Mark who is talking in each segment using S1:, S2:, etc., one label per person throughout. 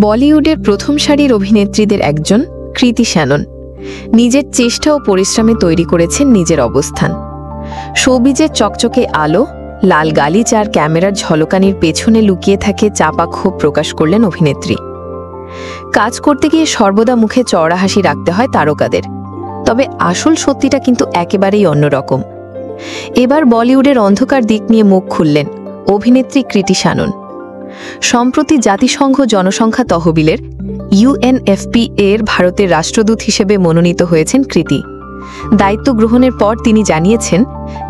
S1: বলিউডের প্রথম সারির অভিনেত্রীদের একজন কৃতি শ্যানন নিজের চেষ্টা ও পরিশ্রমে তৈরি করেছেন নিজের অবস্থান। শোবিজের চকচকে আলো, লাল গালিচ আর ক্যামেরার ঝলকানির পেছনে লুকিয়ে থাকে চাপা ক্ষোভ প্রকাশ করলেন অভিনেত্রী। কাজ করতে গিয়ে সর্বদা মুখে চওড়া হাসি রাখতে হয় তারকাদের, তবে আসল সত্যিটা কিন্তু একেবারেই অন্যরকম। এবার বলিউডের অন্ধকার দিক নিয়ে মুখ খুললেন অভিনেত্রী কৃতি শ্যানন। সম্প্রতি জাতিসংঘ জনসংখ্যা তহবিলের UNFPA এর ভারতের রাষ্ট্রদূত হিসেবে মনোনীত হয়েছেন কৃতি। দায়িত্ব গ্রহণের পর তিনি জানিয়েছেন,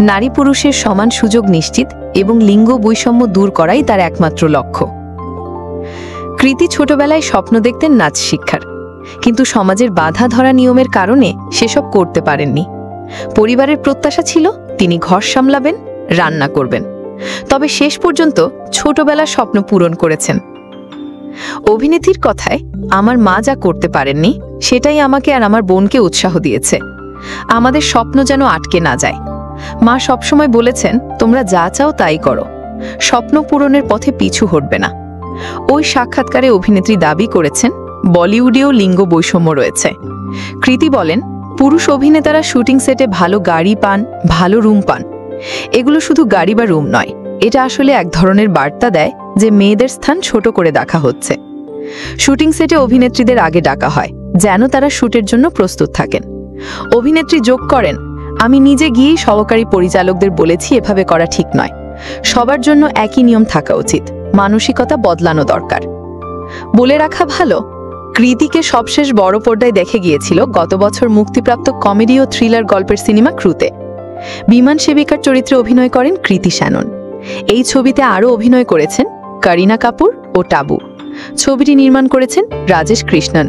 S1: নারী পুরুষের সমান সুযোগ নিশ্চিত এবং লিঙ্গ বৈষম্য দূর করাই তার একমাত্র লক্ষ্য। কৃতি ছোটবেলায় স্বপ্ন দেখতেন নাচ শিক্ষার, কিন্তু সমাজের বাধা ধরা নিয়মের কারণে সেসব করতে পারেননি। পরিবারের প্রত্যাশা ছিল তিনি ঘর সামলাবেন, রান্না করবেন, তবে শেষ পর্যন্ত ছোটবেলার স্বপ্ন পূরণ করেছেন। অভিনেত্রীর কথায়, আমার মা যা করতে পারেননি সেটাই আমাকে আর আমার বোনকে উৎসাহ দিয়েছে। আমাদের স্বপ্ন যেন আটকে না যায়। মা সবসময় বলেছেন, তোমরা যা চাও তাই করো, স্বপ্ন পূরণের পথে পিছু হটবে না। ওই সাক্ষাৎকারে অভিনেত্রী দাবি করেছেন, বলিউডেও লিঙ্গ বৈষম্য রয়েছে। কৃতি বলেন, পুরুষ অভিনেতারা শুটিং সেটে ভালো গাড়ি পান, ভালো রুম পান। এগুলো শুধু গাড়ি বা রুম নয়, এটা আসলে এক ধরনের বার্তা দেয় যে মেয়েদের স্থান ছোট করে দেখা হচ্ছে। শুটিং সেটে অভিনেত্রীদের আগে ডাকা হয় যেন তারা শুটের জন্য প্রস্তুত থাকেন। অভিনেত্রী যোগ করেন, আমি নিজে গিয়েই সহকারী পরিচালকদের বলেছি এভাবে করা ঠিক নয়। সবার জন্য একই নিয়ম থাকা উচিত, মানসিকতা বদলানো দরকার। বলে রাখা ভালো, কৃতিকে সবশেষ বড় পর্দায় দেখে গিয়েছিল গত বছর মুক্তিপ্রাপ্ত কমেডি ও থ্রিলার গল্পের সিনেমা ক্রুতে। বিমান সেবিকার চরিত্রে অভিনয় করেন কৃতি শ্যানন। এই ছবিতে আরও অভিনয় করেছেন করিনা কাপুর ও টাবু। ছবিটি নির্মাণ করেছেন রাজেশ কৃষ্ণন।